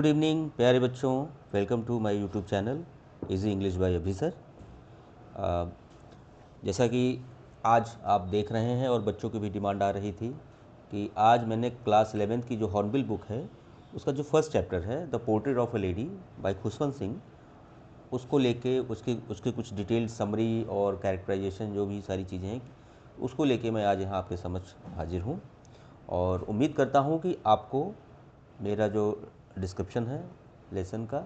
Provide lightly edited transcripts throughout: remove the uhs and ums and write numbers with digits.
Good evening प्यारे बच्चों, welcome to my YouTube channel easy English by Abhi sir. जैसा कि आज आप देख रहे हैं और बच्चों की भी डिमांड आ रही थी कि आज मैंने क्लास 11th की जो हॉर्नबिल बुक है उसका जो फर्स्ट चैप्टर है the portrait of a lady by Khushwant Singh, उसको लेके उसके कुछ डिटेल्ड समरी और कैरेक्टराइजेशन जो भी सारी चीज़ें हैं उसको लेके मैं आज यहाँ आपके समक्ष हाजिर हूँ। और उम्मीद करता हूँ कि आपको मेरा जो डिस्क्रिप्शन है लेसन का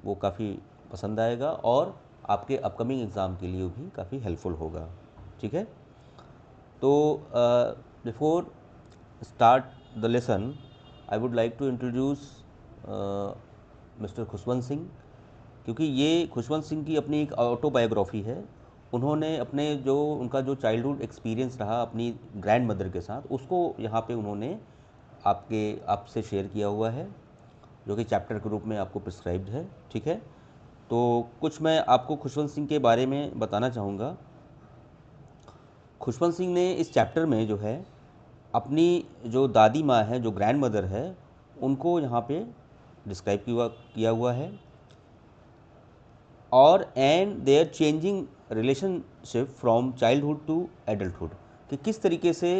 वो काफ़ी पसंद आएगा और आपके अपकमिंग एग्ज़ाम के लिए भी काफ़ी हेल्पफुल होगा। ठीक है, तो before start the lesson I would like to introduce mister Khushwant Singh, क्योंकि ये खुशवंत सिंह की अपनी एक ऑटोबायोग्राफी है। उन्होंने अपने जो उनका जो चाइल्डहुड एक्सपीरियंस रहा अपनी ग्रैंड मदर के साथ, उसको यहाँ पे उन्होंने आपसे शेयर किया हुआ है, जो कि चैप्टर के रूप में आपको प्रिस्क्राइब्ड है। ठीक है, तो कुछ मैं आपको खुशवंत सिंह के बारे में बताना चाहूँगा। खुशवंत सिंह ने इस चैप्टर में जो है अपनी जो दादी माँ है, जो ग्रैंड मदर है, उनको यहाँ पे डिस्क्राइब किया हुआ है और and their changing relationship from childhood to adulthood, कि किस तरीके से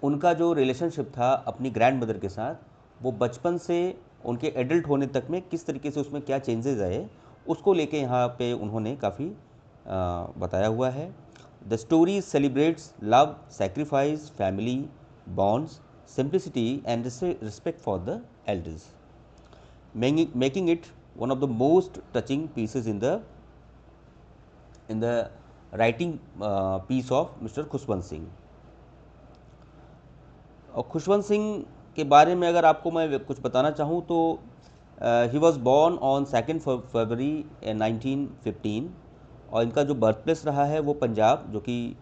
उनका जो रिलेशनशिप था अपनी ग्रैंड मदर के साथ, वो बचपन से उनके एडल्ट होने तक में किस तरीके से उसमें क्या चेंजेस आए, उसको लेके यहाँ पे उन्होंने काफ़ी बताया हुआ है। The story celebrates love, sacrifice, family bonds, simplicity and respect for the elders, making it one of the most touching pieces in the writing piece of Mr. Khushwant Singh. और खुशवंत सिंह के बारे में अगर आपको मैं कुछ बताना चाहूँ तो ही वॉज बॉर्न ऑन 2 फरवरी 1915 और इनका जो बर्थ प्लेस रहा है वो पंजाब, जो कि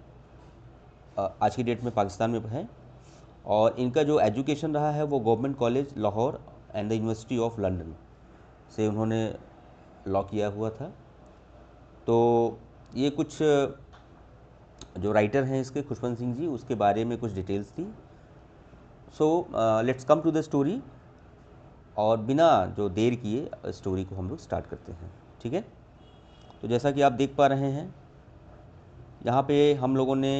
आज की डेट में पाकिस्तान में है। और इनका जो एजुकेशन रहा है वो government college Lahore and the university of London से उन्होंने लॉ किया हुआ था। तो ये कुछ जो राइटर हैं इसके खुशवंत सिंह जी, उसके बारे में कुछ डिटेल्स थी। So let's come to the story, और बिना जो देर किए स्टोरी को हम लोग स्टार्ट करते हैं। ठीक है, तो जैसा कि आप देख पा रहे हैं यहाँ पे हम लोगों ने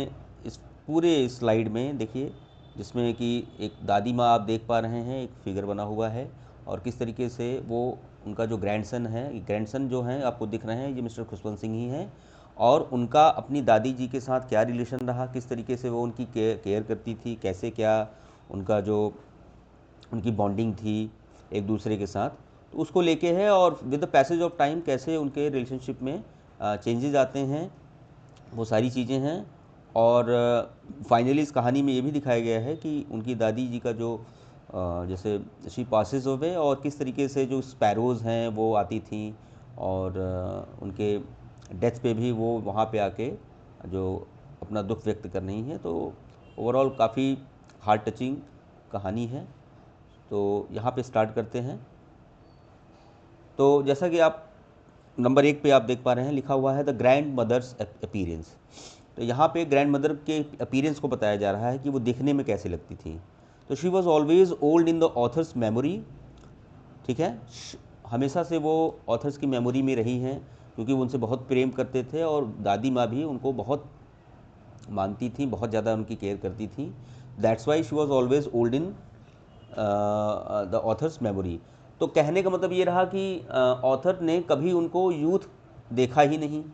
इस पूरे स्लाइड में देखिए, जिसमें कि एक दादी माँ आप देख पा रहे हैं, एक फिगर बना हुआ है, और किस तरीके से वो उनका जो ग्रैंडसन है, ग्रैंडसन जो हैं आपको दिख रहे हैं, ये मिस्टर खुशवंत सिंह ही हैं। और उनका अपनी दादी जी के साथ क्या रिलेशन रहा, किस तरीके से वो उनकी केयर करती थी, कैसे क्या उनका जो उनकी बॉन्डिंग थी एक दूसरे के साथ, तो उसको लेके है। और with the passage of time कैसे उनके रिलेशनशिप में चेंजेस आते हैं, वो सारी चीज़ें हैं। और फाइनली इस कहानी में ये भी दिखाया गया है कि उनकी दादी जी का जो जैसे शी पासेस अवे, और किस तरीके से जो स्पैरोज़ हैं वो आती थी, और उनके डेथ पे भी वो वहाँ पे आके जो अपना दुख व्यक्त कर रही हैं। तो ओवरऑल काफ़ी हार्ट टचिंग कहानी है। तो यहाँ पे स्टार्ट करते हैं। तो जैसा कि आप नंबर 1 पे आप देख पा रहे हैं, लिखा हुआ है द ग्रैंड मदर्स अपीयरेंस। तो यहाँ पे ग्रैंड मदर के अपीयरेंस को बताया जा रहा है कि वो दिखने में कैसे लगती थी। तो she was always old in the author's memory. ठीक है, हमेशा से वो ऑथर्स की मेमोरी में रही हैं, क्योंकि वो उनसे बहुत प्रेम करते थे और दादी माँ भी उनको बहुत मानती थी, बहुत ज़्यादा उनकी केयर करती थी। That's why she was always old in the author's memory. तो कहने का मतलब ये रहा कि ऑथर ने कभी उनको यूथ देखा ही नहीं,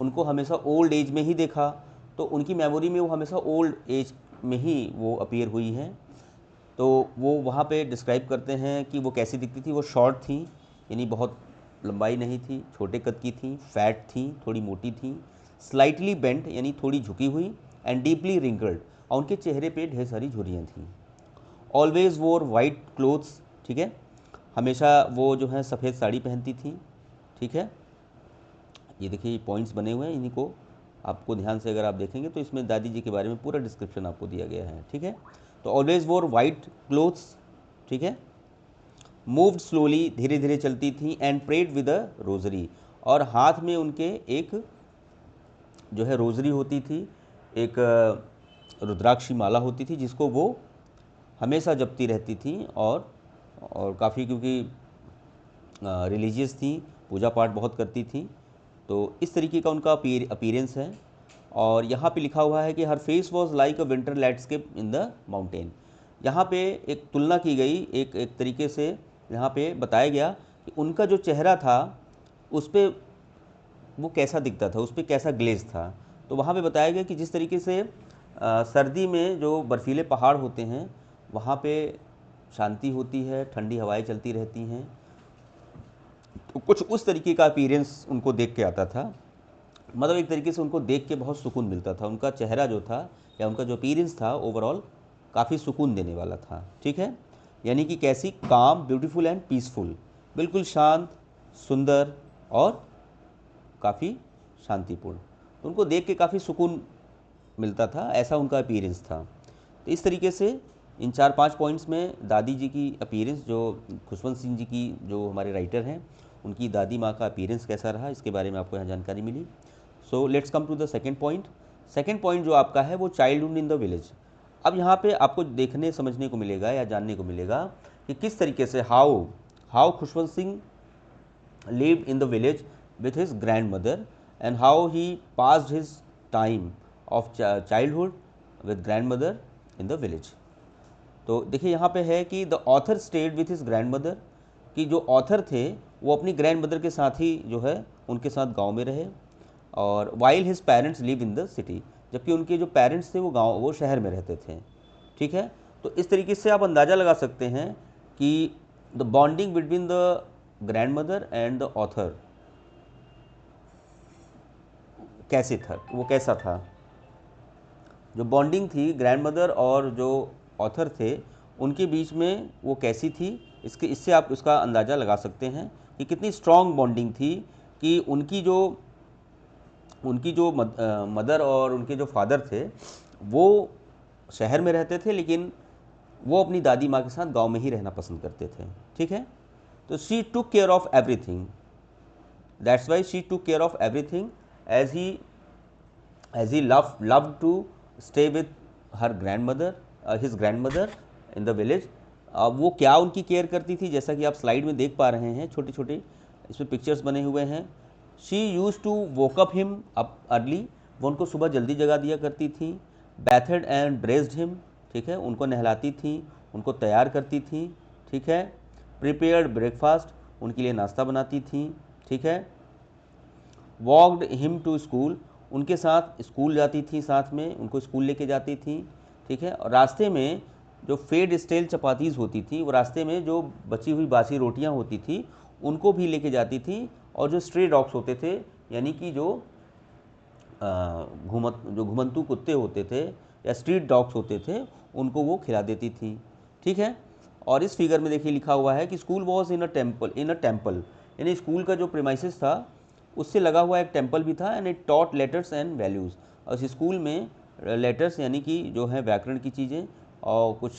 उनको हमेशा ओल्ड एज में ही देखा। तो उनकी मेमोरी में वो हमेशा ओल्ड एज में ही वो अपीयर हुई हैं। तो वो वहाँ पे डिस्क्राइब करते हैं कि वो कैसी दिखती थी। वो शॉर्ट थी, यानी बहुत लंबाई नहीं थी, छोटे कद की थी, फैट थी, थोड़ी मोटी थी, स्लाइटली बेंट यानी थोड़ी झुकी हुई, एंड डीपली रिंकल्ड, और उनके चेहरे पे ढेर सारी झुर्रियाँ थीं। ऑलवेज वोर वाइट क्लोथ्स, ठीक है, हमेशा वो जो है सफ़ेद साड़ी पहनती थी। ठीक है, ये देखिए पॉइंट्स बने हुए हैं, इन्हीं को आपको ध्यान से अगर आप देखेंगे तो इसमें दादी जी के बारे में पूरा डिस्क्रिप्शन आपको दिया गया है। ठीक है, तो ऑलवेज वोर वाइट क्लोथ्स, ठीक है, मूव्ड स्लोली, धीरे धीरे चलती थी, and prayed with a rosary, और हाथ में उनके एक जो है रोजरी होती थी, एक रुद्राक्षी माला होती थी, जिसको वो हमेशा जपती रहती थी। और काफ़ी, क्योंकि रिलीजियस थी, पूजा पाठ बहुत करती थी। तो इस तरीके का उनका अपीयरेंस है। और यहाँ पे लिखा हुआ है कि her face was like a winter landscape in the mountain. यहाँ पे एक तुलना की गई, एक तरीके से यहाँ पे बताया गया कि उनका जो चेहरा था उस पर वो कैसा दिखता था, उस पर कैसा ग्लेज था। तो वहाँ पे बताया गया कि जिस तरीके से सर्दी में जो बर्फीले पहाड़ होते हैं वहाँ पे शांति होती है, ठंडी हवाएं चलती रहती हैं। तो कुछ उस तरीके का अपीयरेंस उनको देख के आता था। मतलब एक तरीके से उनको देख के बहुत सुकून मिलता था। उनका चेहरा जो था या उनका जो अपीयरेंस था ओवरऑल काफ़ी सुकून देने वाला था। ठीक है, यानी कि कैसी, काम, ब्यूटीफुल एंड पीसफुल, बिल्कुल शांत, सुंदर और काफ़ी शांतिपूर्ण। तो उनको देख के काफ़ी सुकून मिलता था, ऐसा उनका अपीयरेंस था। तो इस तरीके से इन 4-5 पॉइंट्स में दादी जी की अपीयरेंस, जो खुशवंत सिंह जी की जो हमारे राइटर हैं उनकी दादी माँ का अपीयरेंस कैसा रहा, इसके बारे में आपको यहाँ जानकारी मिली। So let's come to the second point. Second point जो आपका है वो चाइल्डहुड इन द विलेज। अब यहाँ पे आपको देखने समझने को मिलेगा या जानने को मिलेगा कि किस तरीके से how Khushwant Singh lived in the village with his grandmother and how he passed his time of childhood with grandmother in the village। तो देखिए यहाँ पे है कि the author stayed with his grandmother, कि जो ऑथर थे वो अपनी ग्रैंडमदर के साथ ही जो है उनके साथ गांव में रहे। और while his parents live in the city, जबकि उनके जो पेरेंट्स थे वो शहर में रहते थे। ठीक है, तो इस तरीके से आप अंदाज़ा लगा सकते हैं कि the bonding between the grand mother and the author कैसे था, वो कैसा था। जो बॉन्डिंग थी ग्रैंड मदर और जो ऑथर थे उनके बीच में वो कैसी थी, इससे आप उसका अंदाज़ा लगा सकते हैं कि कितनी स्ट्रॉन्ग बॉन्डिंग थी। कि उनकी जो मदर और उनके जो फादर थे वो शहर में रहते थे, लेकिन वो अपनी दादी माँ के साथ गांव में ही रहना पसंद करते थे। ठीक है, तो she took care of everything, that's why she took care of everything as he loved to stay with her grandmother, his grandmother in the village। अब वो क्या उनकी केयर करती थी, जैसा कि आप स्लाइड में देख पा रहे हैं, छोटे छोटे इसमें पिक्चर्स बने हुए हैं। She used to woke up him up early, वो उनको सुबह जल्दी जगा दिया करती थी। बैथड एंड ड्रेस्ड हिम, ठीक है, उनको नहलाती थी, उनको तैयार करती थी। ठीक है, प्रिपेयर्ड ब्रेकफास्ट, उनके लिए नाश्ता बनाती थी। ठीक है, वॉकड हिम टू स्कूल, उनके साथ स्कूल जाती थी, साथ में उनको स्कूल लेके जाती थी। ठीक है, और रास्ते में जो फेड स्टाइल चपातीज़ होती थी, वो रास्ते में जो बची हुई बासी रोटियां होती थी उनको भी लेके जाती थी। और जो स्ट्रे डॉग्स होते थे, यानी कि जो घुमंतू कुत्ते होते थे या स्ट्रीट डॉग्स होते थे, उनको वो खिला देती थी। ठीक है, और इस फिगर में देखिए लिखा हुआ है कि school was in a temple, यानी स्कूल का जो प्रीमाइसेस था उससे लगा हुआ एक टेम्पल भी था। And it taught letters and values, और इस स्कूल में लेटर्स यानी कि जो है व्याकरण की चीज़ें, और कुछ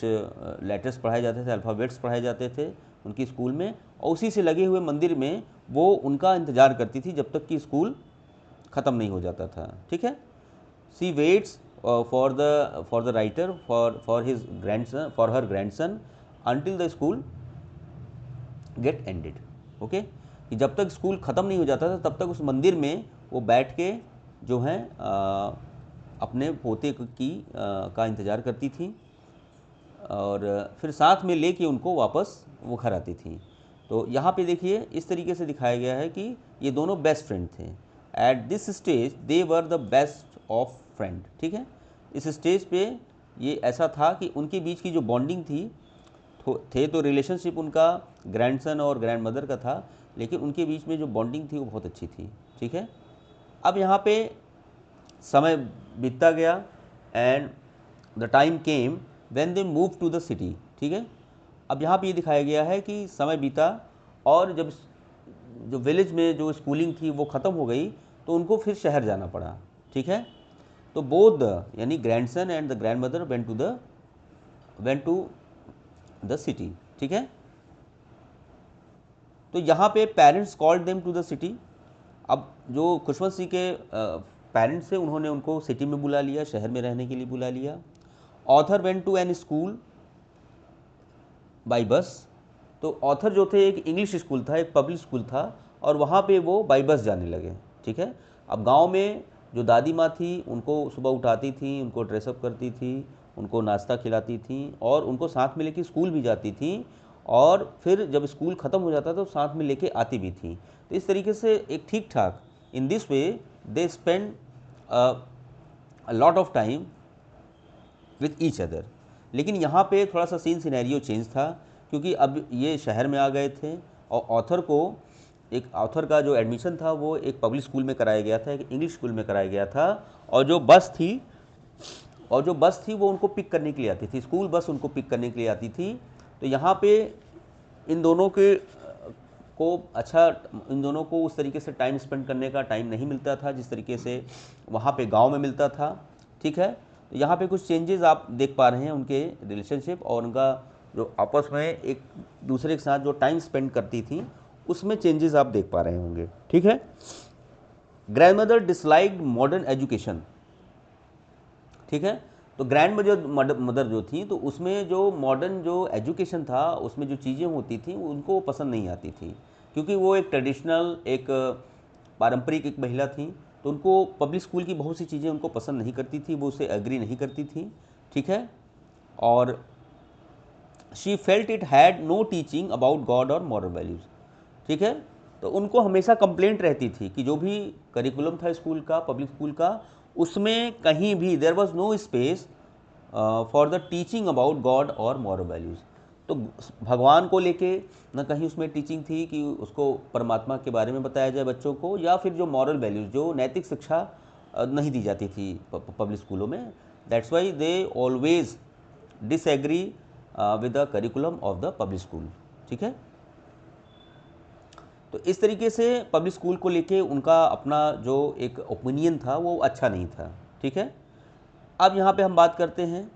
लेटर्स पढ़ाए जाते थे, अल्फ़ाबेट्स पढ़ाए जाते थे उनकी स्कूल में। और उसी से लगे हुए मंदिर में वो उनका इंतज़ार करती थी जब तक कि स्कूल ख़त्म नहीं हो जाता था। ठीक है, she waits for the writer for his grandson, for her grandson until the school gate ended. Okay, कि जब तक स्कूल ख़त्म नहीं हो जाता था तब तक उस मंदिर में वो बैठ के जो है अपने पोते का इंतज़ार करती थी, और फिर साथ में लेके उनको वापस वो घर आती थी। तो यहाँ पे देखिए इस तरीके से दिखाया गया है कि ये दोनों बेस्ट फ्रेंड थे। At this stage they were the best of friend. ठीक है, इस स्टेज पे ये ऐसा था कि उनके बीच की जो बॉन्डिंग थी, थे तो रिलेशनशिप उनका ग्रैंडसन और ग्रैंड मदर का था, लेकिन उनके बीच में जो बॉन्डिंग थी वो बहुत अच्छी थी। ठीक है, अब यहाँ पे समय बीतता गया and the time came when they move to the city. ठीक है, अब यहाँ पे ये दिखाया गया है कि समय बीता और जब जो विलेज में जो स्कूलिंग थी वो ख़त्म हो गई तो उनको फिर शहर जाना पड़ा। ठीक है, तो बोथ द यानी grandson and the grand mother went to the city. ठीक है, तो यहाँ पे parents called them to the city. अब जो खुशवंत सिंह के पेरेंट्स थे उन्होंने उनको सिटी में बुला लिया, शहर में रहने के लिए बुला लिया। Author went to an school by bus, तो ऑथर जो थे एक इंग्लिश स्कूल था, एक पब्लिक स्कूल था, और वहाँ पे वो बाई बस जाने लगे। ठीक है। अब गांव में जो दादी माँ थी उनको सुबह उठाती थी, उनको ड्रेसअप करती थी, उनको नाश्ता खिलाती थी और उनको साथ में लेके स्कूल भी जाती थी, और फिर जब स्कूल ख़त्म हो जाता तो साथ में लेके आती भी थी। तो इस तरीके से एक ठीक ठाक, इन this way they spend a lot of time with each other. लेकिन यहाँ पे थोड़ा सा सीन सिनेरियो चेंज था, क्योंकि अब ये शहर में आ गए थे और ऑथर को, एक ऑथर का जो एडमिशन था वो एक पब्लिक स्कूल में कराया गया था, एक इंग्लिश स्कूल में कराया गया था, और जो बस थी वो उनको पिक करने के लिए आती थी, स्कूल बस उनको पिक करने के लिए आती थी। तो यहाँ पे इन दोनों के इन दोनों को उस तरीके से टाइम स्पेंड करने का टाइम नहीं मिलता था जिस तरीके से वहाँ पे गांव में मिलता था। ठीक है। तो यहाँ पे कुछ चेंजेस आप देख पा रहे हैं उनके रिलेशनशिप, और उनका जो आपस में एक दूसरे के साथ जो टाइम स्पेंड करती थी उसमें चेंजेस आप देख पा रहे होंगे। ठीक है। Grand mother disliked modern education. ठीक है। तो ग्रैंड मदर जो थी, तो उसमें जो मॉडर्न जो एजुकेशन था उसमें जो चीज़ें होती थी उनको पसंद नहीं आती थी, क्योंकि वो एक ट्रेडिशनल, एक पारंपरिक एक महिला थी। तो उनको पब्लिक स्कूल की बहुत सी चीज़ें उनको पसंद नहीं करती थी, वो उसे एग्री नहीं करती थी। ठीक है। और she felt it had no teaching about God और मॉरल वैल्यूज़। ठीक है। तो उनको हमेशा कंप्लेंट रहती थी कि जो भी करिकुलम था स्कूल का, पब्लिक स्कूल का, उसमें कहीं भी there was no space for the teaching about God और मॉरल वैल्यूज़। तो भगवान को लेके न कहीं उसमें टीचिंग थी कि उसको परमात्मा के बारे में बताया जाए बच्चों को, या फिर जो मॉरल वैल्यूज़, जो नैतिक शिक्षा नहीं दी जाती थी पब्लिक स्कूलों में। That's why they always disagree with the curriculum of the public school. ठीक है। तो इस तरीके से पब्लिक स्कूल को लेके उनका अपना जो एक ओपिनियन था वो अच्छा नहीं था। ठीक है। अब यहाँ पे हम बात करते हैं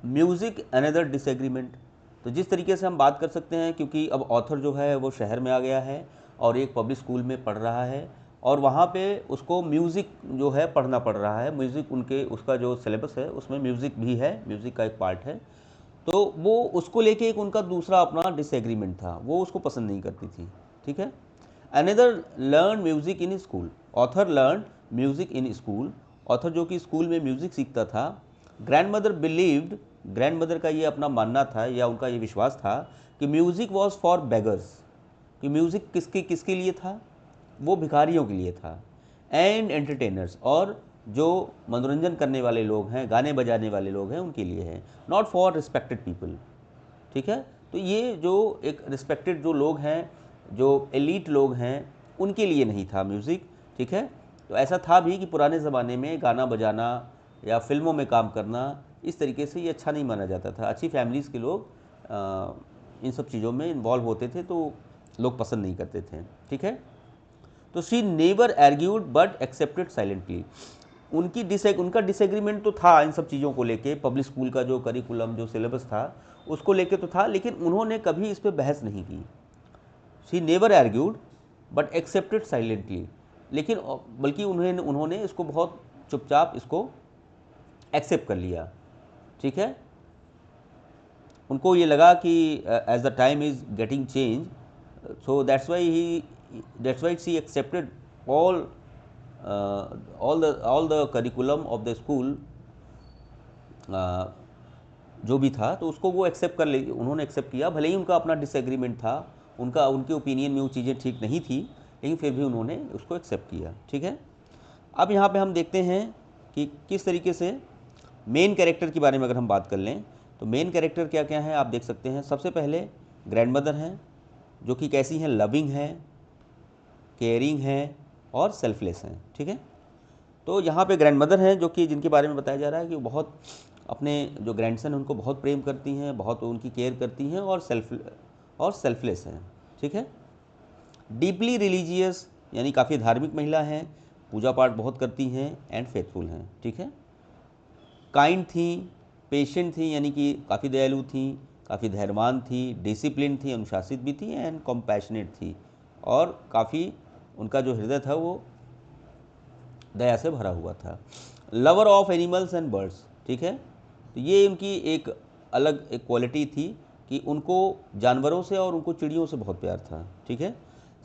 म्यूज़िक अनदर डिसएग्रीमेंट। तो जिस तरीके से हम बात कर सकते हैं, क्योंकि अब ऑथर जो है वो शहर में आ गया है और एक पब्लिक स्कूल में पढ़ रहा है, और वहाँ पे उसको म्यूज़िक जो है पढ़ना पड़ रहा है। म्यूज़िक उसका जो सिलेबस है उसमें म्यूज़िक भी है, म्यूज़िक का एक पार्ट है। तो वो उसको लेके एक उनका दूसरा अपना डिसएग्रीमेंट था, वो उसको पसंद नहीं करती थी। ठीक है। Another learn music in school. Author learn music in school. Author जो कि स्कूल में म्यूज़िक सीखता था। Grand mother believed, grand mother का ये अपना मानना था या उनका ये विश्वास था कि म्यूज़िक वॉज फॉर बेगर्स, कि म्यूज़िक किसके किसके लिए था, वो भिखारियों के लिए था। एंड एंटरटेनर्स, और जो मनोरंजन करने वाले लोग हैं, गाने बजाने वाले लोग हैं, उनके लिए है। Not for respected people. ठीक है। तो ये जो एक रिस्पेक्टेड जो लोग हैं, जो एलीट लोग हैं, उनके लिए नहीं था म्यूज़िक। ठीक है। तो ऐसा था भी कि पुराने ज़माने में गाना बजाना या फिल्मों में काम करना, इस तरीके से ये अच्छा नहीं माना जाता था। अच्छी फैमिलीज़ के लोग इन सब चीज़ों में इन्वॉल्व होते थे, तो लोग पसंद नहीं करते थे। ठीक है। तो she never argued but accepted silently. उनका डिसएग्रीमेंट तो था इन सब चीज़ों को लेके, पब्लिक स्कूल का जो करिकुलम, जो सिलेबस था उसको लेके तो था, लेकिन उन्होंने कभी इस पर बहस नहीं की। She never argued but accepted silently. लेकिन बल्कि उन्होंने इसको बहुत चुपचाप इसको एक्सेप्ट कर लिया। ठीक है। उनको ये लगा कि as the time is getting change, so that's why she accepted all all the curriculum of the school, जो भी था, तो उसको वो एक्सेप्ट कर ले, उन्होंने एक्सेप्ट किया। भले ही उनका अपना डिसएग्रीमेंट था, उनके ओपिनियन में वो चीज़ें ठीक नहीं थी, लेकिन फिर भी उन्होंने उसको एक्सेप्ट किया। ठीक है। अब यहाँ पे हम देखते हैं कि किस तरीके से मेन कैरेक्टर के बारे में अगर हम बात कर लें, तो मेन कैरेक्टर क्या क्या है आप देख सकते हैं। सबसे पहले ग्रैंड मदर हैं, जो कि कैसी हैं, लविंग हैं, केयरिंग हैं और सेल्फलेस हैं। ठीक है। तो यहाँ पे ग्रैंड मदर हैं, जो कि जिनके बारे में बताया जा रहा है कि वो बहुत अपने जो ग्रैंडसन उनको बहुत प्रेम करती हैं, बहुत उनकी केयर करती हैं, और सेल्फलेस हैं। ठीक है। डीपली रिलीजियस, यानी काफ़ी धार्मिक महिला हैं, पूजा पाठ बहुत करती हैं, एंड फेथफुल हैं। ठीक है। काइंड थी, पेशेंट थी, यानी कि काफ़ी दयालु थी, काफ़ी धैर्यवान थी, डिसिप्लिन थी, अनुशासित भी थी, एंड कॉम्पैशनेट थी, और काफ़ी उनका जो हृदय था वो दया से भरा हुआ था। Lover of animals and birds. ठीक है। तो ये उनकी एक अलग एक क्वालिटी थी कि उनको जानवरों से और उनको चिड़ियों से बहुत प्यार था, ठीक है।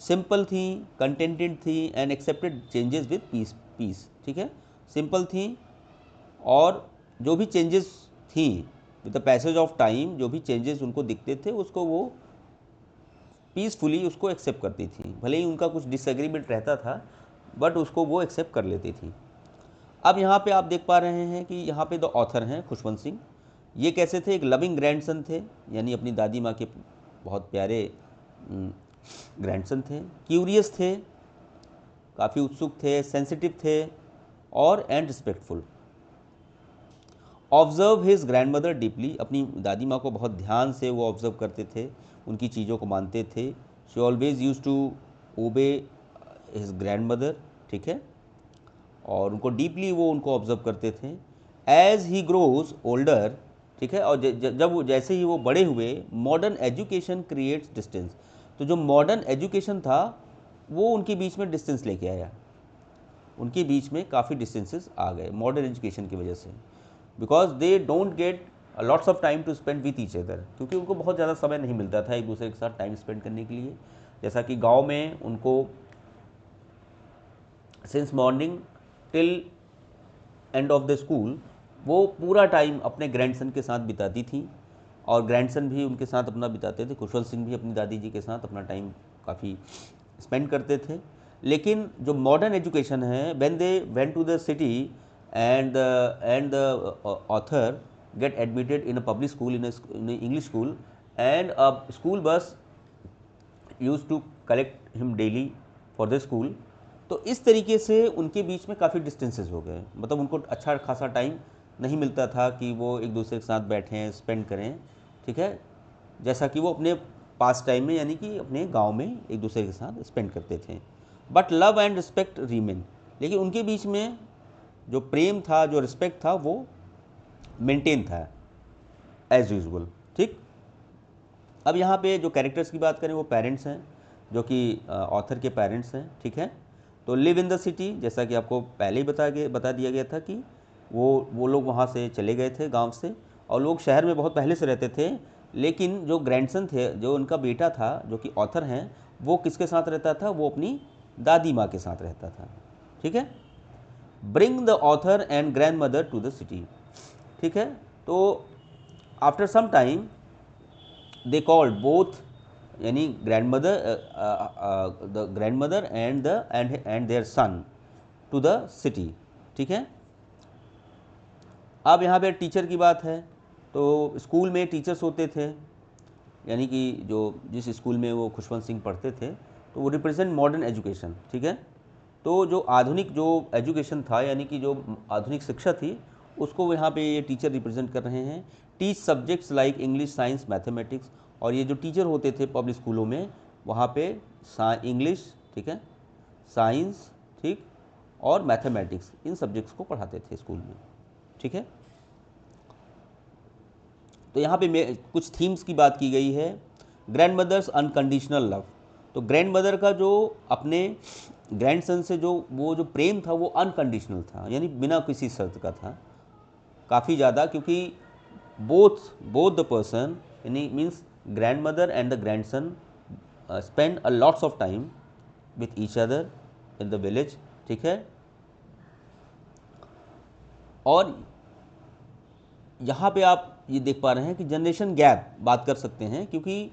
सिंपल थी, कंटेंटेड थी and accepted changes with piece, ठीक है। सिंपल थी और जो भी चेंजेस थी with the passage of time, जो भी चेंजेस उनको दिखते थे उसको वो पीसफुली उसको एक्सेप्ट करती थी। भले ही उनका कुछ डिसएग्रीमेंट रहता था बट उसको वो एक्सेप्ट कर लेती थी। अब यहाँ पे आप देख पा रहे हैं कि यहाँ पे द ऑथर हैं खुशवंत सिंह। ये कैसे थे? एक लविंग ग्रैंडसन थे, यानी अपनी दादी माँ के बहुत प्यारे ग्रैंडसन थे। क्यूरियस थे, काफ़ी उत्सुक थे, सेंसिटिव थे और and respectful. Observe his grand mother deeply, अपनी दादी माँ को बहुत ध्यान से वो ऑब्जर्व करते थे, उनकी चीज़ों को मानते थे। She always used to obey his grand mother, ठीक है, और उनको डीपली वो उनको ऑब्जर्व करते थे। एज ही ग्रोज ओल्डर, ठीक है, और जब जैसे ही वो बड़े हुए, मॉडर्न एजुकेशन क्रिएट्स डिस्टेंस, तो जो मॉडर्न एजुकेशन था वो उनके बीच में डिस्टेंस लेके आया, उनके बीच में काफ़ी डिस्टेंसेस आ गए मॉडर्न एजुकेशन की वजह से। Because they don't get lots of time to spend with each other, क्योंकि उनको बहुत ज़्यादा समय नहीं मिलता था एक दूसरे के साथ टाइम स्पेंड करने के लिए। जैसा कि गांव में उनको since morning till end of the school वो पूरा टाइम अपने ग्रैंडसन के साथ बिताती थी और ग्रैंडसन भी उनके साथ अपना बिताते थे। खुशवंत सिंह भी अपनी दादी जी के साथ अपना टाइम काफ़ी स्पेंड करते थे। लेकिन जो मॉडर्न एजुकेशन है, when they went to the city and the author get admitted in a public school, in English school, and a school bus used to collect him daily for the school. तो इस तरीके से उनके बीच में काफ़ी distances हो गए, मतलब उनको अच्छा खासा टाइम नहीं मिलता था कि वो एक दूसरे के साथ बैठें, स्पेंड करें, ठीक है, जैसा कि वो अपने पास टाइम में यानी कि अपने गांव में एक दूसरे के साथ स्पेंड करते थे। But love and respect Riemann, लेकिन उनके बीच में जो प्रेम था, जो रिस्पेक्ट था, वो मेंटेन था एज यूजुअल, ठीक। अब यहाँ पे जो कैरेक्टर्स की बात करें वो पेरेंट्स हैं, जो कि ऑथर के पेरेंट्स हैं, ठीक है। तो लिव इन द सिटी, जैसा कि आपको पहले ही बता दिया गया था कि वो लोग वहाँ से चले गए थे गांव से, और लोग शहर में बहुत पहले से रहते थे। लेकिन जो ग्रैंडसन थे, जो उनका बेटा था, जो कि ऑथर हैं, वो किसके साथ रहता था? वो अपनी दादी माँ के साथ रहता था, ठीक है। Bring the author and grandmother to the city, ठीक है। तो after some time they called both, यानी the grand mother and their son to the city, ठीक है। अब यहाँ पे टीचर की बात है, तो स्कूल में टीचर्स होते थे, यानी कि जो जिस स्कूल में वो खुशवंत सिंह पढ़ते थे, तो वो रिप्रेजेंट मॉडर्न एजुकेशन, ठीक है। तो जो आधुनिक जो एजुकेशन था, यानी कि जो आधुनिक शिक्षा थी, उसको यहाँ पे ये टीचर रिप्रेजेंट कर रहे हैं। Teach subjects like English, science, mathematics, और ये जो टीचर होते थे पब्लिक स्कूलों में, वहाँ पे इंग्लिश, ठीक है, साइंस, ठीक, और मैथमेटिक्स, इन सब्जेक्ट्स को पढ़ाते थे स्कूल में, ठीक है। तो यहाँ पे कुछ थीम्स की बात की गई है। ग्रैंड मदर्स अनकंडीशनल लव, तो ग्रैंड मदर का जो अपने ग्रैंडसन से जो प्रेम था वो अनकंडीशनल था, यानी बिना किसी शर्त का था, काफ़ी ज़्यादा, क्योंकि बोथ द पर्सन, यानी means grand mother and the grandson spend a lots of time with each other in the village, ठीक है। और यहाँ पे आप ये देख पा रहे हैं कि जनरेशन गैप बात कर सकते हैं, क्योंकि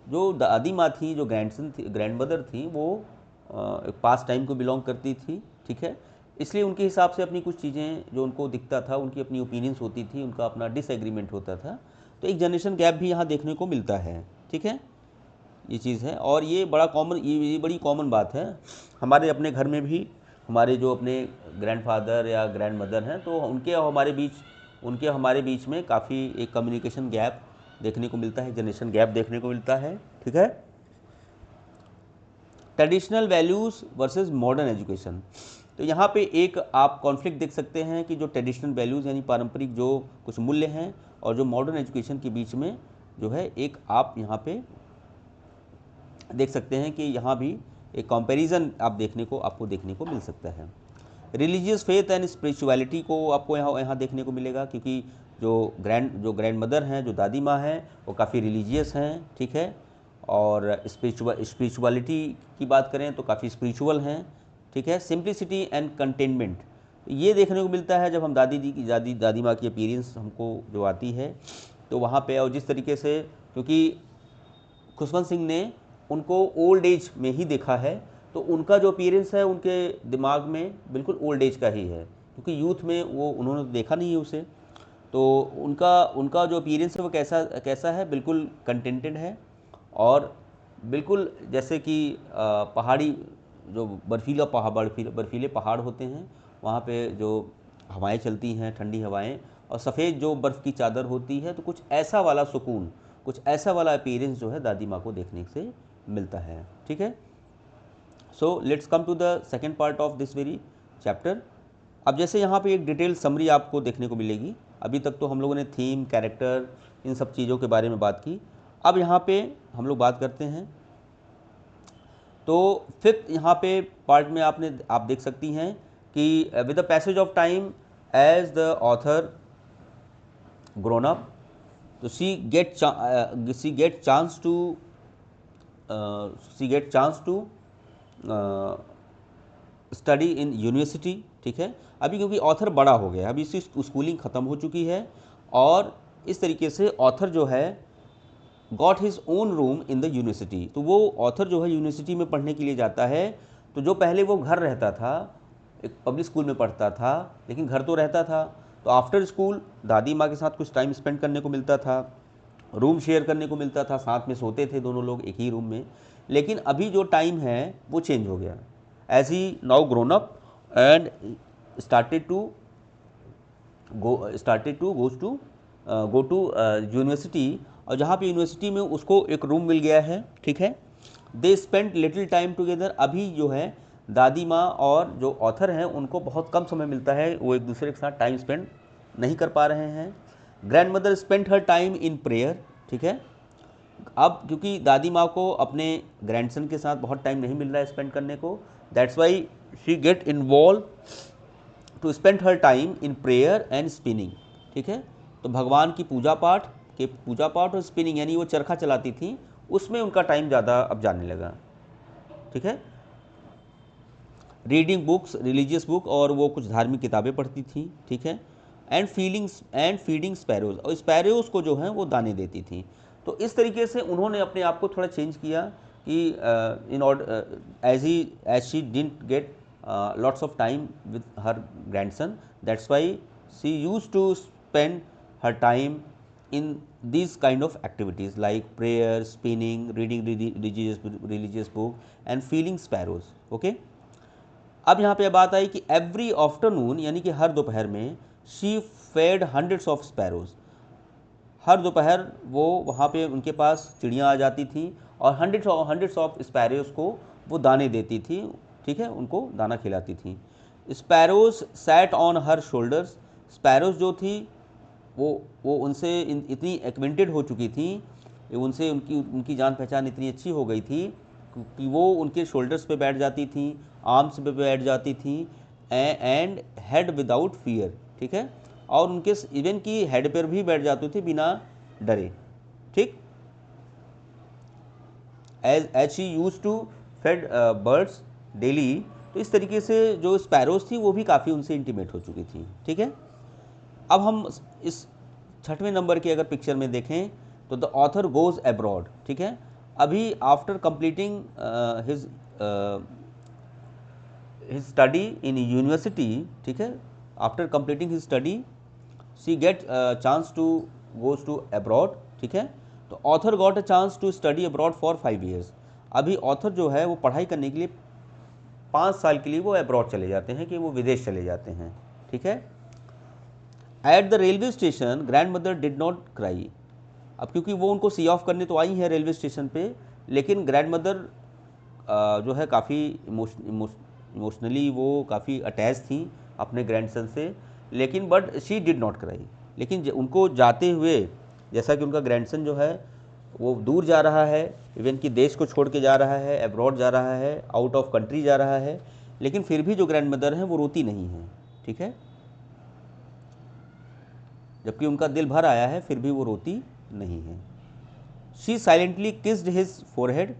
जो दादी माँ थी, जो ग्रैंड मदर थी, वो एक पास टाइम को बिलोंग करती थी, ठीक है। इसलिए उनके हिसाब से अपनी कुछ चीज़ें जो उनको दिखता था, उनकी अपनी ओपिनियंस होती थी, उनका अपना डिसएग्रीमेंट होता था। तो एक जनरेशन गैप भी यहाँ देखने को मिलता है, ठीक है, ये चीज़ है। और ये बड़ा कॉमन, ये बड़ी कॉमन बात है हमारे अपने घर में भी। हमारे जो अपने ग्रैंडफादर या ग्रैंड मदर हैं, तो उनके हमारे बीच में काफ़ी एक कम्युनिकेशन गैप देखने को मिलता है, जनरेशन गैप देखने को मिलता है, ठीक है। Traditional values versus modern education, तो यहाँ पे एक आप कॉन्फ्लिक्ट देख सकते हैं कि जो ट्रेडिशनल वैल्यूज़ यानी पारंपरिक जो कुछ मूल्य हैं, और जो मॉडर्न एजुकेशन के बीच में जो है एक आप यहाँ पे देख सकते हैं कि यहाँ भी एक कंपैरिजन आपको देखने को मिल सकता है। रिलीजियस फेथ एंड स्पिरिचुअलिटी को आपको यहाँ देखने को मिलेगा, क्योंकि जो ग्रैंड मदर हैं, जो दादी माँ हैं, वो काफ़ी रिलीजियस हैं, ठीक है। और स्पिरिचुअलिटी की बात करें तो काफ़ी स्पिरिचुअल हैं, ठीक है। सिंप्लिसिटी एंड कंटेनमेंट, ये देखने को मिलता है जब हम दादी माँ की अपीयरेंस हमको जो आती है तो वहाँ पे, और जिस तरीके से, क्योंकि खुशवंत सिंह ने उनको ओल्ड एज में ही देखा है, तो उनका जो अपीयरेंस है उनके दिमाग में बिल्कुल ओल्ड एज का ही है, क्योंकि यूथ में वो उन्होंने देखा नहीं है उसे। तो उनका जो अपीयरेंस है वो कैसा है, बिल्कुल कंटेंटेड है। और बिल्कुल जैसे कि पहाड़ी जो बर्फीले पहाड़ होते हैं, वहाँ पे जो हवाएं चलती हैं, ठंडी हवाएं, और सफ़ेद जो बर्फ़ की चादर होती है, तो कुछ ऐसा वाला सुकून, कुछ ऐसा वाला अपीयरेंस जो है दादी माँ को देखने से मिलता है, ठीक है। So let's come to the second part of this very chapter. अब जैसे यहाँ पे एक डिटेल समरी आपको देखने को मिलेगी। अभी तक तो हम लोगों ने थीम, कैरेक्टर, इन सब चीज़ों के बारे में बात की। अब यहाँ पे हम लोग बात करते हैं, तो फिफ्थ यहाँ पे पार्ट में आप देख सकती हैं कि with the passage of time as the author grown up, तो she get chance to study in university, ठीक है। अभी क्योंकि ऑथर बड़ा हो गया, अभी इसकी स्कूलिंग ख़त्म हो चुकी है, और इस तरीके से ऑथर जो है got his own room in the university. तो वो ऑथर जो है यूनिवर्सिटी में पढ़ने के लिए जाता है। तो जो पहले वो घर रहता था, एक पब्लिक स्कूल में पढ़ता था, लेकिन घर तो रहता था, तो आफ्टर स्कूल दादी माँ के साथ कुछ टाइम स्पेंड करने को मिलता था, रूम शेयर करने को मिलता था, साथ में सोते थे दोनों लोग एक ही रूम में। लेकिन अभी जो टाइम है वो चेंज हो गया, as he now grown up and started to go to university, और जहाँ पे यूनिवर्सिटी में उसको एक रूम मिल गया है, ठीक है। They spend little time together. अभी जो है दादी माँ और जो ऑथर हैं उनको बहुत कम समय मिलता है, वो एक दूसरे के साथ टाइम स्पेंड नहीं कर पा रहे हैं। Grand mother spend her time in prayer, ठीक है। अब क्योंकि दादी माँ को अपने ग्रैंडसन के साथ बहुत टाइम नहीं मिल रहा है स्पेंड करने को, that's why she get involve to spend her time in prayer and spinning, ठीक है। तो भगवान की पूजा पाठ और स्पिनिंग, यानी वो चरखा चलाती थी, उसमें उनका टाइम ज़्यादा अब जाने लगा, ठीक है। रीडिंग बुक्स, रिलीजियस बुक, और वो कुछ धार्मिक किताबें पढ़ती थी, ठीक है। एंड फीडिंग स्पैरोज, और स्पैरोज को जो है वो दाने देती थी। तो इस तरीके से उन्होंने अपने आप को थोड़ा चेंज किया कि in order as she didn't get lots of time with her grandson, that's why she used to spend her time in these kind of activities like prayer, spinning, reading religious book and feeding sparrows, okay। अब यहाँ पे बात आई कि every afternoon, यानी कि हर दोपहर में, she fed hundreds of sparrows. हर दोपहर वो वहाँ पे उनके पास चिड़ियाँ आ जाती थी और हंड्रेड्स ऑफ स्पैरोज को वो दाने देती थी, ठीक है, उनको दाना खिलाती थी। Sparrows sat on her shoulders, sparrows जो थी वो उनसे इतनी एक्वेंटेड हो चुकी थी, उनसे उनकी जान पहचान इतनी अच्छी हो गई थी कि वो उनके शोल्डर्स पे बैठ जाती थी, आर्म्स पे बैठ जाती थी, एंड हेड विदाउट फियर, ठीक है। और उनके इवन की हेड पर भी बैठ जाती थी बिना डरे, ठीक। As she used to fed birds daily, तो इस तरीके से जो स्पैरोज थी वो भी काफ़ी उनसे इंटीमेट हो चुकी थी, ठीक है। अब हम इस 6वें नंबर के अगर पिक्चर में देखें तो द ऑथर गोज एब्रॉड, ठीक है। अभी after completing his study in university, ठीक है, after completing his study she get chance to goes to abroad, ठीक है। तो author got a chance to study abroad for 5 years। अभी ऑथर जो है वो पढ़ाई करने के लिए 5 साल के लिए वो अब्रॉड चले जाते हैं, कि वो विदेश चले जाते हैं, ठीक है। At the railway station grand mother did not cry. अब क्योंकि वो उनको सी ऑफ करने तो आई हैं रेलवे स्टेशन पे, लेकिन ग्रैंड मदर जो है काफ़ी इमोशनली वो काफ़ी अटैच थी अपने ग्रैंडसन से, लेकिन but she did not cry. लेकिन उनको जाते हुए, जैसा कि उनका ग्रैंडसन जो है वो दूर जा रहा है, इवन कि देश को छोड़ के जा रहा है, अब्रॉड जा रहा है, आउट ऑफ कंट्री जा रहा है, लेकिन फिर भी जो ग्रैंड मदर हैं वो रोती नहीं हैं, ठीक है, जबकि उनका दिल भर आया है फिर भी वो रोती नहीं है। She silently kissed his forehead,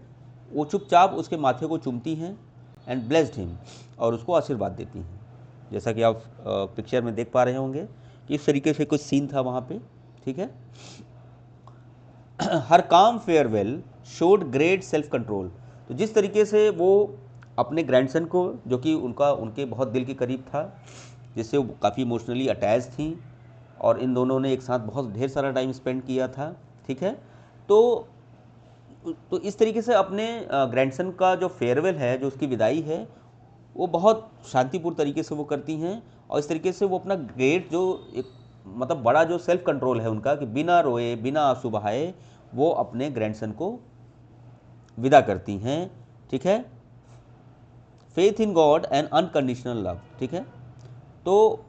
वो चुपचाप उसके माथे को चूमती हैं, एंड ब्लेस्ड हिम, और उसको आशीर्वाद देती हैं। जैसा कि आप पिक्चर में देख पा रहे होंगे कि इस तरीके से कुछ सीन था वहाँ पे, ठीक है। हर काम farewell showed great self control, तो जिस तरीके से वो अपने ग्रैंडसन को, जो कि उनके बहुत दिल के करीब था, जिससे वो काफ़ी इमोशनली अटैच थी, और इन दोनों ने एक साथ बहुत ढेर सारा टाइम स्पेंड किया था, ठीक है। तो इस तरीके से अपने ग्रैंडसन का जो फेयरवेल है, जो उसकी विदाई है, वो बहुत शांतिपूर्ण तरीके से वो करती हैं, और इस तरीके से वो अपना ग्रेट जो एक मतलब बड़ा जो सेल्फ कंट्रोल है उनका, कि बिना रोए बिना आंसू बहाए वो अपने ग्रैंडसन को विदा करती हैं, ठीक है। Faith in God and unconditional love, ठीक है। तो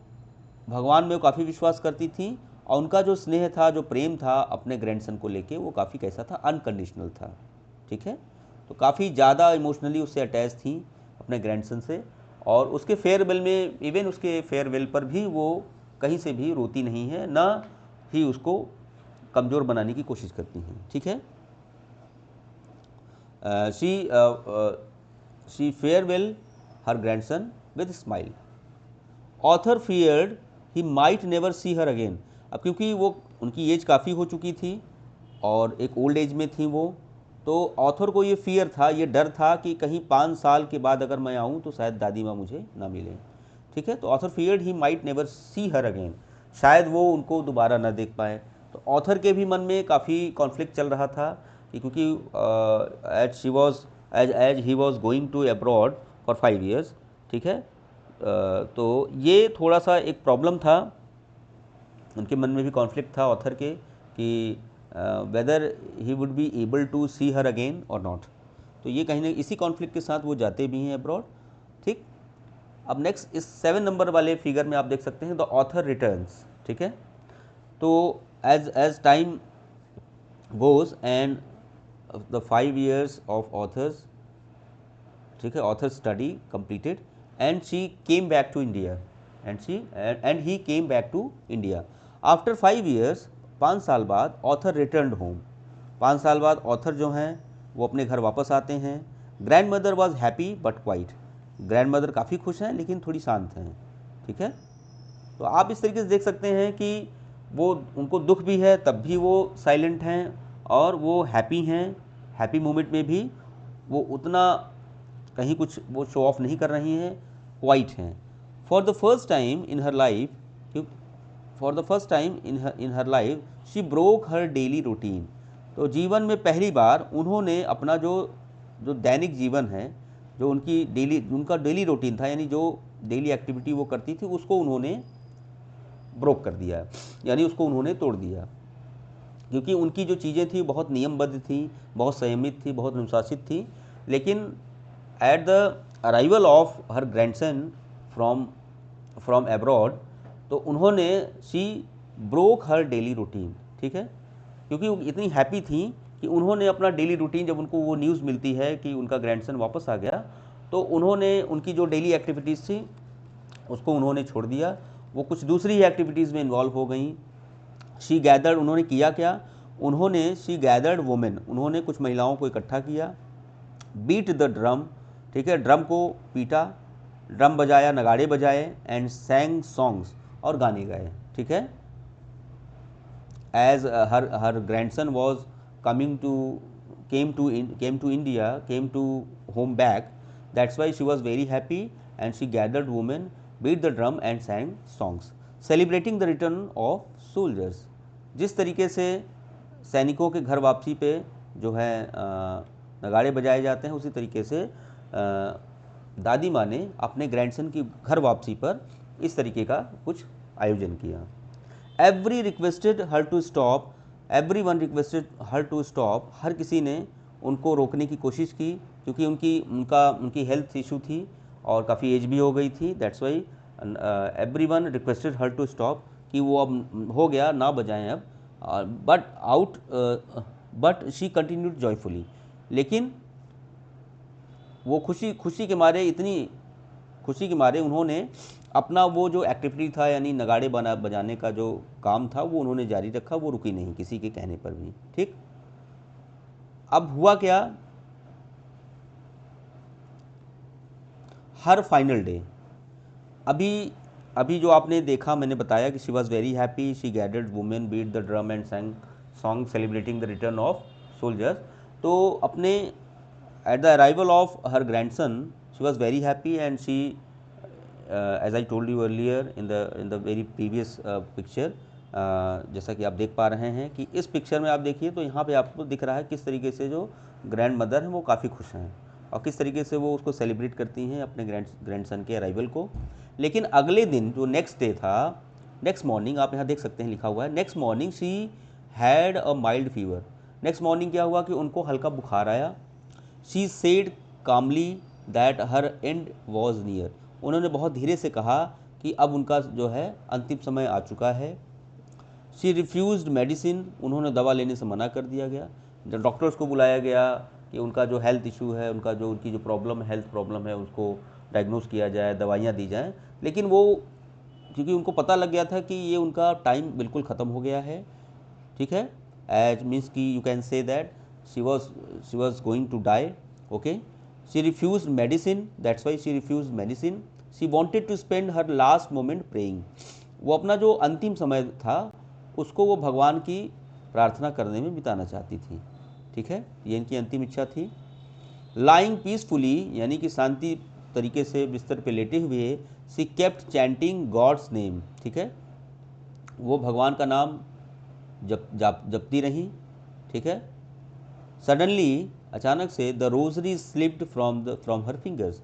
भगवान में वो काफ़ी विश्वास करती थी, और उनका जो स्नेह था, जो प्रेम था अपने ग्रैंडसन को लेके, वो काफ़ी कैसा था, अनकंडीशनल था, ठीक है। तो काफ़ी ज़्यादा इमोशनली उससे अटैच थी अपने ग्रैंडसन से, और उसके फेयरवेल में, इवन उसके फेयरवेल पर भी वो कहीं से भी रोती नहीं है, ना ही उसको कमज़ोर बनाने की कोशिश करती हैं, ठीक है। She farewell her grandson with smile. Author feared he might never see her again, अब क्योंकि वो उनकी एज काफ़ी हो चुकी थी और एक ओल्ड एज में थी वो, तो ऑथर को ये फियर था, ये डर था कि कहीं 5 साल के बाद अगर मैं आऊँ तो शायद दादी माँ मुझे ना मिलें, ठीक है। तो author feared he might never see her again, शायद वो उनको दोबारा ना देख पाए। तो ऑथर के भी मन में काफ़ी कॉन्फ्लिक्ट चल रहा था, कि क्योंकि as he was going to abroad for 5 years, ठीक है। तो ये थोड़ा सा एक प्रॉब्लम था, उनके मन में भी कॉन्फ्लिक्ट था ऑथर के, कि whether he would be able to see her again और नॉट। तो ये कहीं ना इसी कॉन्फ्लिक्ट के साथ वो जाते भी हैं अब्रॉड, ठीक। अब नेक्स्ट इस 7 नंबर वाले फिगर में आप देख सकते हैं द ऑथर रिटर्न्स, ठीक है। तो as time goes and the 5 years of authors, ठीक है, author study completed, and she came back to India, and he came back to India after 5 years। 5 साल बाद ऑथर रिटर्न होम, 5 साल बाद author जो हैं वो अपने घर वापस आते हैं। Grand mother was happy but quite, grand mother काफ़ी खुश हैं लेकिन थोड़ी शांत हैं, ठीक है। तो आप इस तरीके से देख सकते हैं कि वो, उनको दुख भी है तब भी वो साइलेंट हैं, और वो हैप्पी हैं, हैप्पी मोमेंट में भी वो उतना कहीं कुछ वो शो ऑफ नहीं कर रही हैं, क्वाइट हैं। For the first time in her life, for the first time in her life she broke her daily routine, तो जीवन में पहली बार उन्होंने अपना जो जो दैनिक जीवन है, जो उनका डेली रूटीन था, यानी जो डेली एक्टिविटी वो करती थी, उसको उन्होंने ब्रोक कर दिया, यानी उसको उन्होंने तोड़ दिया। क्योंकि उनकी जो चीज़ें थी बहुत नियमबद्ध थी, बहुत संयमित थी, बहुत अनुशासित थी, लेकिन at the arrival of her grandson from from abroad, तो उन्होंने she broke her daily routine, ठीक है। क्योंकि वो इतनी हैप्पी थी कि उन्होंने अपना डेली रूटीन, जब उनको वो न्यूज़ मिलती है कि उनका ग्रैंडसन वापस आ गया, तो उन्होंने उनकी जो डेली एक्टिविटीज़ थी उसको उन्होंने छोड़ दिया, वो कुछ दूसरी ही एक्टिविटीज़ में इन्वॉल्व हो गई। शी गैदर्ड, उन्होंने किया क्या, उन्होंने शी गैदर्ड वुमेन, उन्होंने कुछ महिलाओं को इकट्ठा किया। बीट द ड्रम, ठीक है, ड्रम को पीटा, ड्रम बजाया, नगाड़े बजाए, एंड सैंग सॉन्ग्स, और गाने गाए, ठीक है। As her grandson was coming to came to India, came to home back, that's why she was very happy, and she gathered women, beat the drum and sang songs, celebrating the return of soldiers. जिस तरीके से सैनिकों के घर वापसी पे जो है नगाड़े बजाए जाते हैं, उसी तरीके से दादी माँ ने अपने ग्रैंडसन की घर वापसी पर इस तरीके का कुछ आयोजन किया। Every requested her to stop, everyone requested her to stop, हर किसी ने उनको रोकने की कोशिश की, क्योंकि उनकी हेल्थ इशू थी और काफ़ी एज भी हो गई थी, that's why everyone requested her to stop, कि वो अब हो गया, ना बजाएं अब, बट शी कंटिन्यूड जॉयफुली, लेकिन वो खुशी के मारे इतनी खुशी के मारे उन्होंने अपना वो जो एक्टिविटी था यानी नगाड़े बजाने का जो काम था वो उन्होंने जारी रखा, वो रुकी नहीं किसी के कहने पर भी। ठीक, अब हुआ क्या, हर फाइनल डे, अभी अभी जो आपने देखा, मैंने बताया कि she was very happy, she gathered women, beat the drum and sang song celebrating the return of soldiers. तो अपने at the arrival of her grandson she was very happy and she as I told you earlier in the very previous picture, जैसा कि आप देख पा रहे हैं कि इस पिक्चर में आप देखिए तो यहाँ पे आपको दिख रहा है किस तरीके से जो ग्रैंड मदर हैं वो काफ़ी खुश हैं और किस तरीके से वो उसको सेलिब्रेट करती हैं अपने ग्रैंडसन के अराइवल को। लेकिन अगले दिन जो नेक्स्ट डे था, नेक्स्ट मॉर्निंग, आप यहाँ देख सकते हैं लिखा हुआ है next morning she had a mild fever. Next morning क्या हुआ कि उनको हल्का बुखार आया। She said calmly that her end was near. उन्होंने बहुत धीरे से कहा कि अब उनका जो है अंतिम समय आ चुका है। शी रिफ्यूज़ड मेडिसिन, उन्होंने दवा लेने से मना कर दिया गया। जब डॉक्टर्स को बुलाया गया कि उनका जो हेल्थ इशू है, उनका जो उनकी जो प्रॉब्लम हेल्थ प्रॉब्लम है उसको डायग्नोस किया जाए, दवाइयाँ दी जाएँ, लेकिन वो क्योंकि उनको पता लग गया था कि ये उनका टाइम बिल्कुल ख़त्म हो गया है। ठीक है, एज मीन्स कि you can say that she was going to die. Okay, she refuse medicine, that's why she refuse medicine. She wanted to spend her last moment praying. वो अपना जो अंतिम समय था उसको वो भगवान की प्रार्थना करने में बिताना चाहती थी। ठीक है, ये इनकी अंतिम इच्छा थी। लाइंग पीसफुली, यानी कि शांति तरीके से बिस्तर पे लेटे हुए, सी केप्ट चैंटिंग गॉड्स नेम। ठीक है, वो भगवान का नाम जपती रही। ठीक है, सडनली, अचानक से, the rosary slipped from her fingers,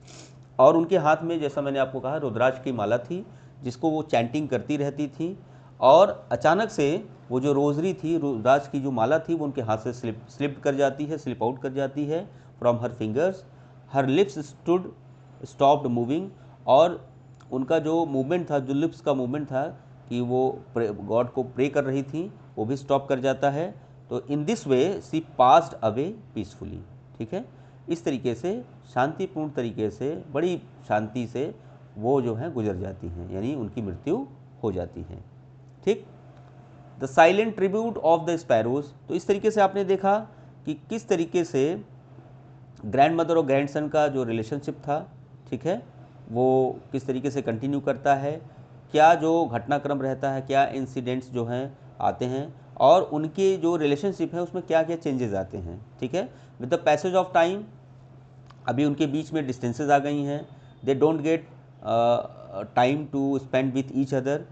और उनके हाथ में, जैसा मैंने आपको कहा, रुद्राक्ष की माला थी जिसको वो चैंटिंग करती रहती थी, और अचानक से वो जो रोजरी थी, रुद्राक्ष की जो माला थी, वो उनके हाथ से स्लिप कर जाती है, स्लिप आउट कर जाती है from her fingers. Her lips stopped moving, और उनका जो मूवमेंट था, जो लिप्स का मूवमेंट था कि वो गॉड को प्रे कर रही थी, वो भी स्टॉप कर जाता है। तो in this way she passed away peacefully. ठीक है, इस तरीके से शांतिपूर्ण तरीके से, बड़ी शांति से वो जो है गुजर जाती हैं, यानी उनकी मृत्यु हो जाती है। ठीक, the silent tribute of the sparrows. तो इस तरीके से आपने देखा कि किस तरीके से ग्रैंड मदर और ग्रैंडसन का जो रिलेशनशिप था, ठीक है, वो किस तरीके से कंटिन्यू करता है, क्या जो घटनाक्रम रहता है, क्या इंसिडेंट्स जो हैं आते हैं, और उनके जो रिलेशनशिप है उसमें क्या क्या चेंजेस आते हैं। ठीक है, with the passage of time अभी उनके बीच में डिस्टेंसेस आ गई हैं, they don't get time to spend with each other.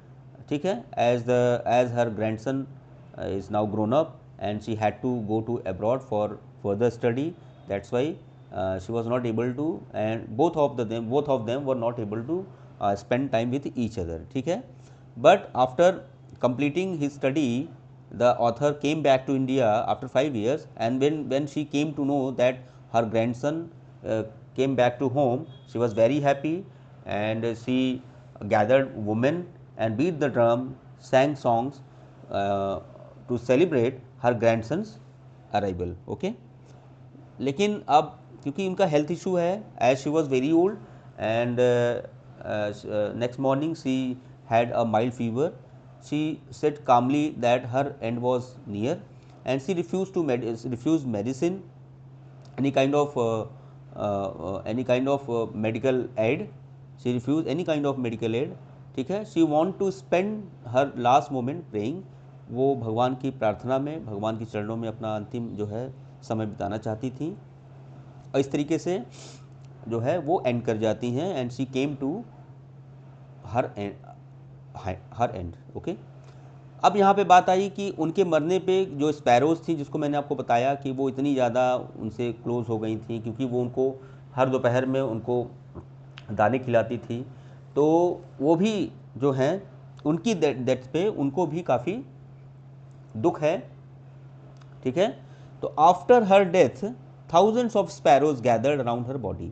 ठीक है, as her grandson is now grown up and she had to go to abroad for further study, that's why she was not able to, and both of them were not able to spend time with each other. ठीक है, but after completing his study the author came back to India after 5 years, and when she came to know that her grandson came back to home, she was very happy, and she gathered women and beat the drum, sang songs to celebrate her grandson's arrival. Okay, लेकिन अब क्योंकि उनका health issue है, as she was very old, and next morning she had a mild fever, she said calmly that her end was near, and she refuse medicine, any kind of medical aid, she refused any kind of medical aid. ठीक है, she want to spend her last moment praying, वो भगवान की प्रार्थना में, भगवान की चरणों में अपना अंतिम जो है समय बिताना चाहती थी, और इस तरीके से जो है वो एंड कर जाती हैं, and she came to her end. Okay, अब यहाँ पे बात आई कि उनके मरने पे जो स्पैरोज थी, जिसको मैंने आपको बताया कि वो इतनी ज़्यादा उनसे क्लोज हो गई थी क्योंकि वो उनको हर दोपहर में उनको दाने खिलाती थी, तो वो भी जो हैं उनकी डेथ पे उनको भी काफ़ी दुख है। ठीक है, तो after her death thousands of sparrows gathered around her body.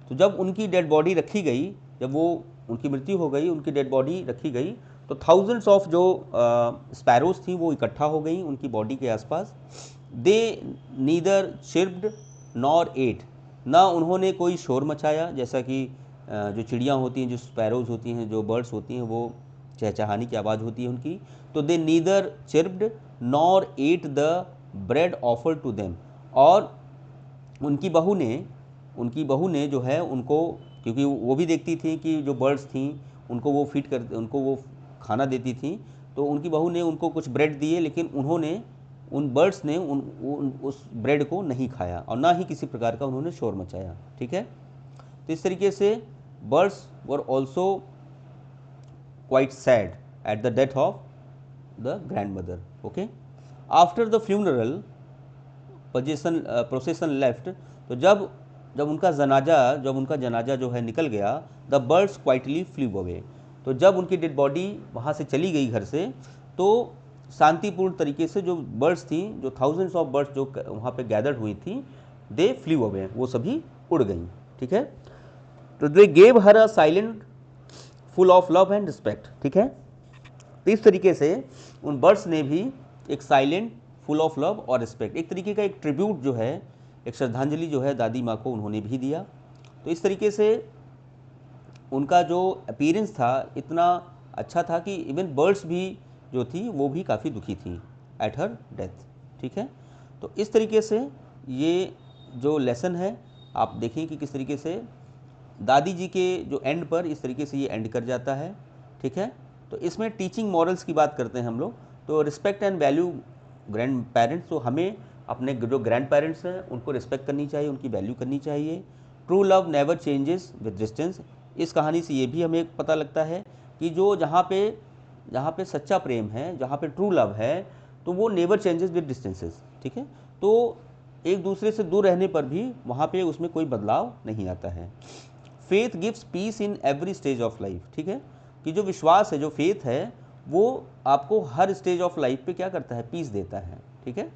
तो जब उनकी डेड बॉडी रखी गई, जब वो उनकी मृत्यु हो गई, उनकी डेड बॉडी रखी गई, तो थाउजेंड्स ऑफ जो स्पैरोज थी वो इकट्ठा हो गई उनकी बॉडी के आसपास। दे नीदर चिर्प्ड नॉर एट, ना उन्होंने कोई शोर मचाया, जैसा कि जो चिड़ियाँ होती हैं, जो स्पैरोज होती हैं, जो बर्ड्स होती हैं, वो चहचहाने की आवाज़ होती है उनकी, तो they neither chirped nor ate the bread offer to them. और उनकी बहू ने जो है उनको, क्योंकि वो भी देखती थी कि जो बर्ड्स थी उनको वो फीड कर, उनको वो खाना देती थी, तो उनकी बहू ने उनको कुछ ब्रेड दिए, लेकिन उन्होंने, उन बर्ड्स ने उस ब्रेड को नहीं खाया और ना ही किसी प्रकार का उन्होंने शोर मचाया। ठीक है, तो इस तरीके से birds were also quite sad at the death of the grand mother. Okay, after the funeral प्रोसेसन left, तो जब उनका जनाजा जो है निकल गया, the birds quietly flu away, तो जब उनकी डेड बॉडी वहाँ से चली गई घर से, तो शांतिपूर्ण तरीके से जो बर्ड्स थी, जो थाउजेंड्स ऑफ बर्ड्स जो वहाँ पे गैदर्ड हुई थी, दे फ्लू अवे, वो सभी उड़ गई। ठीक है, तो they gave her a silent full of love and respect. ठीक है, तो इस तरीके से उन बर्ड्स ने भी एक साइलेंट फुल ऑफ लव और रिस्पेक्ट, एक तरीके का एक ट्रिब्यूट जो है, एक श्रद्धांजलि जो है दादी माँ को उन्होंने भी दिया। तो इस तरीके से उनका जो अपीयरेंस था इतना अच्छा था कि इवन बर्ड्स भी जो थी वो भी काफ़ी दुखी थी एट हर डेथ। ठीक है, तो इस तरीके से ये जो लेसन है आप देखें कि किस तरीके से दादी जी के जो एंड पर इस तरीके से ये एंड कर जाता है। ठीक है, तो इसमें टीचिंग मॉरल्स की बात करते हैं हम लोग, तो respect and value grand parents, तो हमें अपने जो ग्रैंड पेरेंट्स हैं उनको रिस्पेक्ट करनी चाहिए, उनकी वैल्यू करनी चाहिए। True love never changes with distance, इस कहानी से ये भी हमें पता लगता है कि जो जहाँ पे सच्चा प्रेम है, जहाँ पे ट्रू लव है, तो वो नेवर चेंजेस विद डिस्टेंसेस। ठीक है, तो एक दूसरे से दूर रहने पर भी वहाँ पे उसमें कोई बदलाव नहीं आता है। Faith gives peace in every stage of life. ठीक है, कि जो विश्वास है, जो फेथ है, वो आपको हर स्टेज ऑफ लाइफ पे क्या करता है, पीस देता है। ठीक है,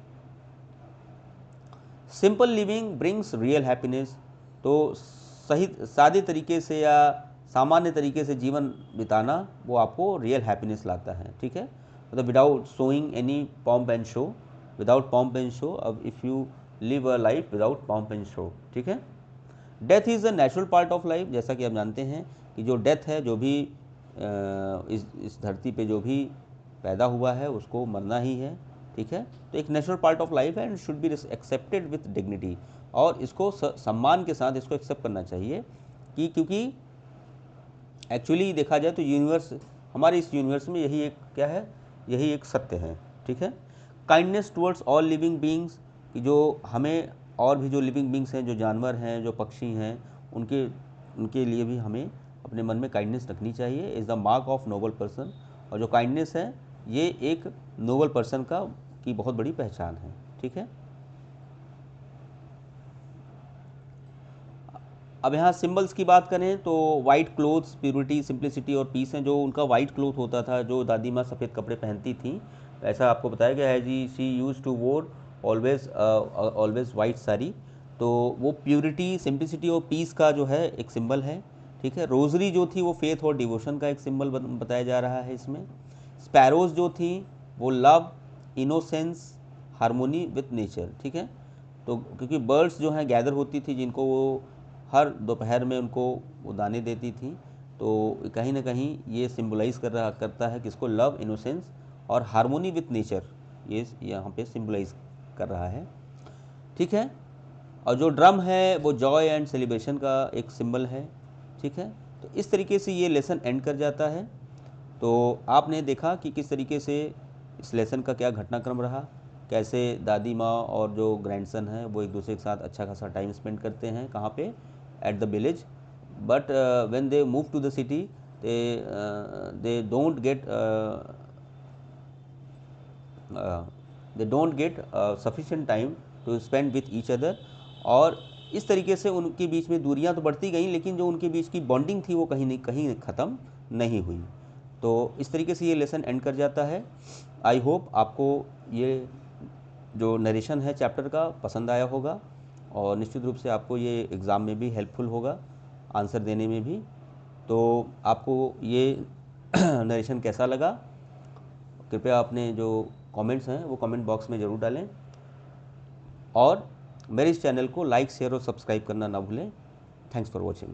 simple living brings real happiness, तो सही सादे तरीके से या सामान्य तरीके से जीवन बिताना वो आपको रियल हैप्पीनेस लाता है। ठीक है, मतलब without showing any pomp and show, without pomp and show, अब if you live a life without pomp and show. ठीक है, death is a natural part of life, जैसा कि आप जानते हैं कि जो डेथ है, जो भी इस धरती पे जो भी पैदा हुआ है उसको मरना ही है। ठीक है, तो एक नेचुरल पार्ट ऑफ लाइफ है and should be accepted with dignity, और इसको सम्मान के साथ इसको एक्सेप्ट करना चाहिए, कि क्योंकि एक्चुअली देखा जाए तो यूनिवर्स, हमारे इस यूनिवर्स में यही एक क्या है, यही एक सत्य है। ठीक है, kindness towards all living beings, कि जो हमें और भी जो लिविंग बींग्स हैं, जो जानवर हैं, जो पक्षी हैं, उनके लिए भी हमें अपने मन में काइंडनेस रखनी चाहिए, is the mark of noble person, और जो काइंडनेस है ये एक नोबल पर्सन की बहुत बड़ी पहचान है। ठीक है, अब यहाँ सिंबल्स की बात करें तो वाइट क्लोथ्स प्योरिटी सिंप्लिसिटी और पीस हैं। जो उनका वाइट क्लोथ होता था, जो दादी माँ सफ़ेद कपड़े पहनती थी, ऐसा आपको बताया गया है जी, शी यूज़ टू वोर ऑलवेज वाइट साड़ी, तो वो प्योरिटी सिंप्लिसिटी और पीस का जो है एक सिंबल है। ठीक है, रोजरी जो थी वो फेथ और डिवोशन का एक सिंबल बताया जा रहा है इसमें। स्पैरोज जो थी वो love, innocence, harmony with nature. ठीक है, तो क्योंकि बर्ड्स जो हैं गैदर होती थी, जिनको वो हर दोपहर में उनको वो दाने देती थी, तो कहीं ना कहीं ये सिंबलाइज करता है किसको, लव, इनोसेंस और हारमोनी विथ नेचर, ये यहाँ पे सिंबलाइज कर रहा है। ठीक है, और जो ड्रम है वो जॉय एंड सेलिब्रेशन का एक सिंबल है। ठीक है, तो इस तरीके से ये लेसन एंड कर जाता है। तो आपने देखा कि किस तरीके से इस लेसन का क्या घटनाक्रम रहा, कैसे दादी माँ और जो ग्रैंडसन है वो एक दूसरे के साथ अच्छा खासा टाइम स्पेंड करते हैं, कहाँ पे, at the village, but when they move to the city they don't get sufficient time to spend with each other, और इस तरीके से उनके बीच में दूरियां तो बढ़ती गई, लेकिन जो उनके बीच की बॉन्डिंग थी वो कहीं ख़त्म नहीं हुई। तो इस तरीके से ये लेसन एंड कर जाता है। आई होप आपको ये जो नरेशन है चैप्टर का पसंद आया होगा, और निश्चित रूप से आपको ये एग्ज़ाम में भी हेल्पफुल होगा, आंसर देने में भी। तो आपको ये नरेशन कैसा लगा, कृपया अपने जो कमेंट्स हैं वो कमेंट बॉक्स में ज़रूर डालें, और मेरे इस चैनल को लाइक, शेयर और सब्सक्राइब करना ना भूलें। Thanks for watching.